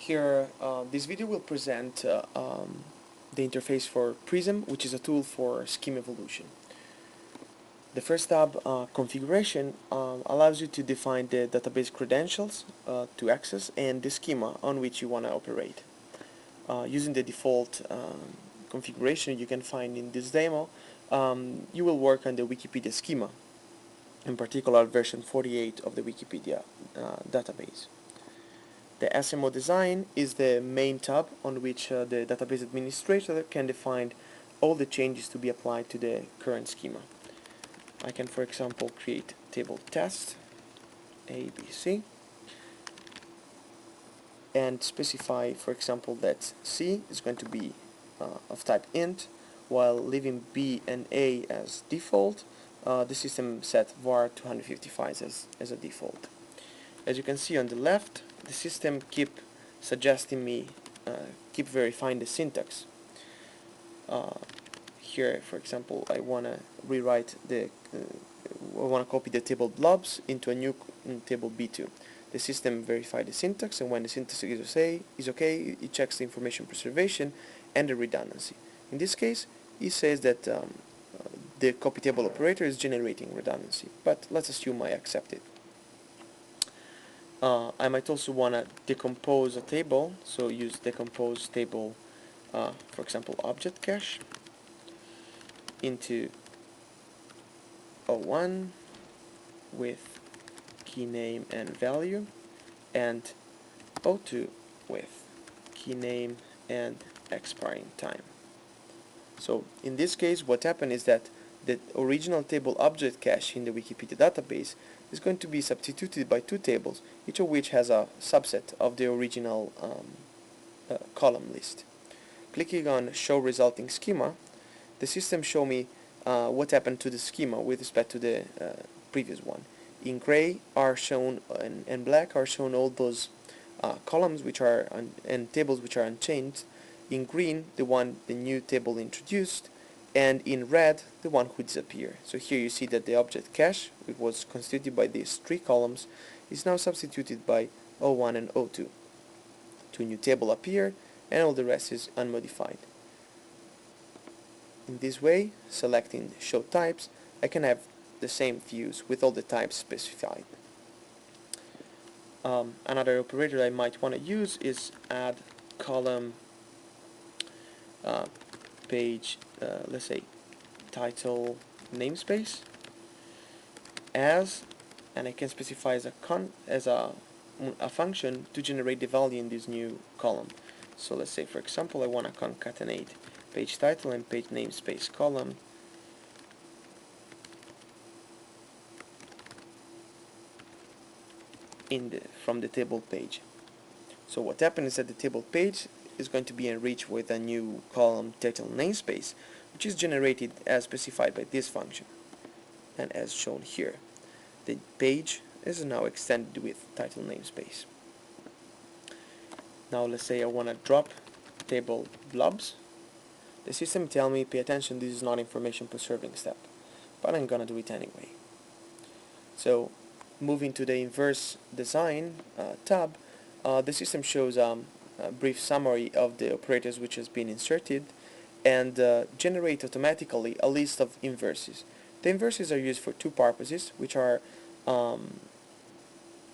Here, this video will present the interface for PRISM, which is a tool for Schema Evolution. The first tab, Configuration, allows you to define the database credentials to access and the schema on which you want to operate. Using the default configuration you can find in this demo, you will work on the Wikipedia schema, in particular version 48 of the Wikipedia database. The SMO design is the main tab on which the database administrator can define all the changes to be applied to the current schema. I can, for example, create table test ABC and specify, for example, that C is going to be of type int, while leaving B and A as default. The system set var 255 as a default. As you can see on the left, the system keep suggesting me, keep verifying the syntax. Here, for example, I want to rewrite I want to copy the table blobs into a new table B2. The system verifies the syntax, and when the syntax is okay, it checks the information preservation and the redundancy. In this case, it says that the copy table operator is generating redundancy, but let's assume I accept it. I might also want to decompose a table, so use decompose table, for example, object cache into O1 with key name and value, and O2 with key name and expiring time. So in this case, what happened is that the original table object cache in the Wikipedia database is going to be substituted by two tables, each of which has a subset of the original column list. Clicking on Show Resulting Schema, the system show me what happened to the schema with respect to the previous one. In gray are shown and black are shown all those columns which are and tables which are unchanged. In green, the new table introduced, and in red, the one who disappeared. So here you see that the object cache, which was constituted by these three columns, is now substituted by O1 and O2. Two new tables appear, and all the rest is unmodified. In this way, selecting Show Types, I can have the same views with all the types specified. Another operator I might want to use is add column page, let's say title namespace as, and I can specify as a function to generate the value in this new column. So let's say, for example, I want to concatenate page title and page namespace column from the table page. So what happens is that the table page is going to be enriched with a new column title namespace, which is generated as specified by this function, and as shown here. The page is now extended with title namespace. Now let's say I want to drop table blobs. The system tell me, pay attention, this is not information preserving step, but I'm gonna do it anyway. So moving to the inverse design tab, the system shows a brief summary of the operators which has been inserted and generate automatically a list of inverses. The inverses are used for two purposes, which are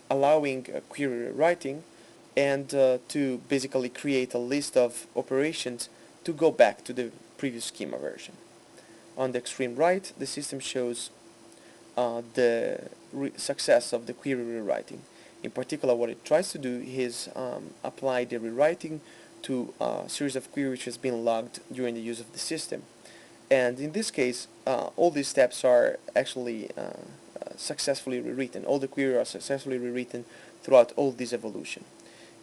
allowing query rewriting and to basically create a list of operations to go back to the previous schema version. On the extreme right, the system shows the success of the query rewriting. In particular, what it tries to do is apply the rewriting to a series of queries which has been logged during the use of the system. And in this case, all these steps are actually successfully rewritten. All the queries are successfully rewritten throughout all this evolution.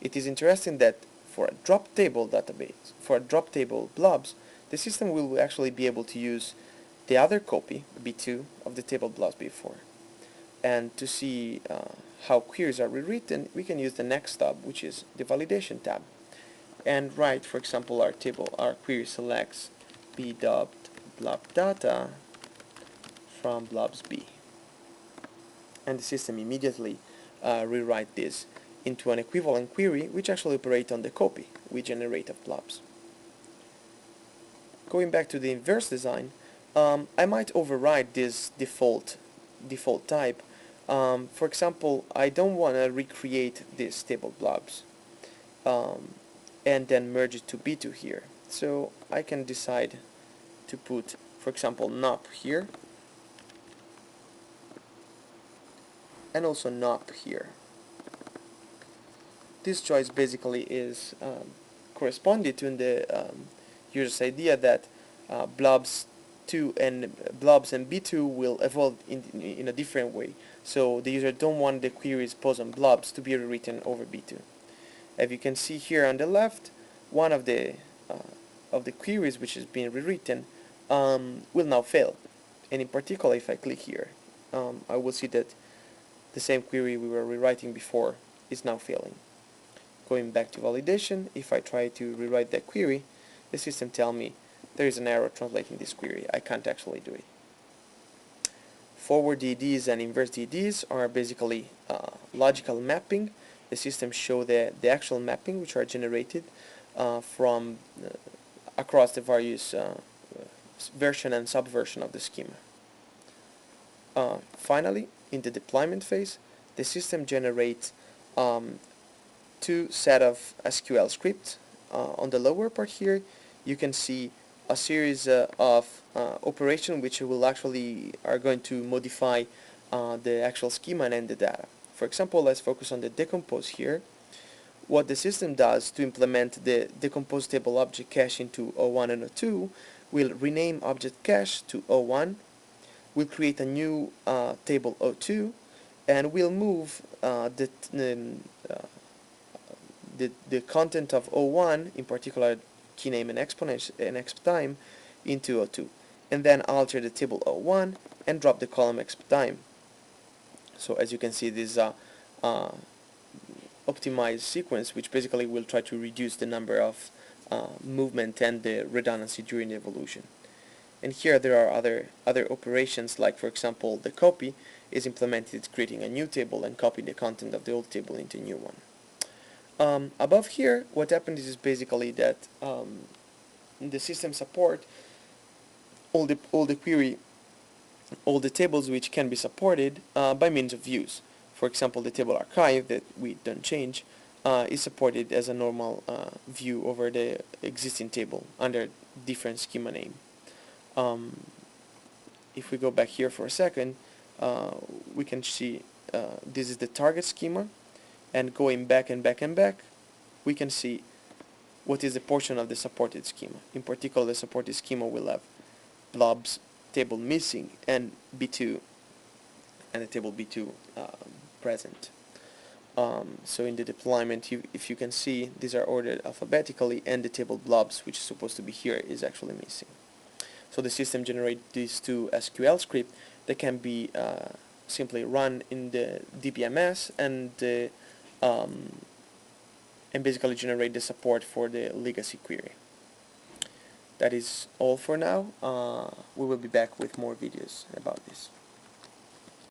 It is interesting that for a drop table database, for a drop table blobs, the system will actually be able to use the other copy, B2, of the table blobs before. And to see how queries are rewritten, we can use the next tab, which is the validation tab, and write, for example, our query selects b.blob data from blobs B, and the system immediately rewrite this into an equivalent query which actually operates on the copy we generate of blobs. Going back to the inverse design, I might override this default type. For example, I don't want to recreate this table blobs and then merge it to B2 here. So I can decide to put, for example, NOP here and also NOP here. This choice basically is corresponded to the user's idea that blobs and B2 will evolve in a different way. So the user don't want the queries posed on blobs to be rewritten over B2. As you can see here on the left, one of the queries which is being rewritten will now fail. And in particular, if I click here, I will see that the same query we were rewriting before is now failing. Going back to validation, if I try to rewrite that query, the system tells me there is an error translating this query. I can't actually do it. Forward DDs and inverse DDs are basically logical mapping. The system shows the actual mapping which are generated from across the various version and subversion of the schema. Finally, in the deployment phase, the system generates two set of SQL scripts. On the lower part here, you can see a series of operations which will actually are going to modify the actual schema and the data. For example, let's focus on the decompose here. What the system does to implement the decompose table object cache into O1 and O2 will rename object cache to O1, will create a new table O2, and will move the content of O1, in particular key name and exponent and exp time, into O2, and then alter the table O1 and drop the column exp time. So as you can see, this is a optimized sequence which basically will try to reduce the number of movement and the redundancy during the evolution. And here there are other operations, like for example the copy is implemented creating a new table and copy the content of the old table into a new one. Above here, what happens is basically that the system support all the tables which can be supported by means of views. For example, the table archive that we don't change is supported as a normal view over the existing table under different schema name. If we go back here for a second, we can see this is the target schema, and going back and back and back, we can see what is the portion of the supported schema. In particular, the supported schema will have blobs table missing and B2 and the table B2 present. So in the deployment, if you can see, these are ordered alphabetically, and the table blobs, which is supposed to be here, is actually missing. So the system generates these two SQL scripts that can be simply run in the DBMS and basically generate the support for the legacy query. That is all for now. We will be back with more videos about this.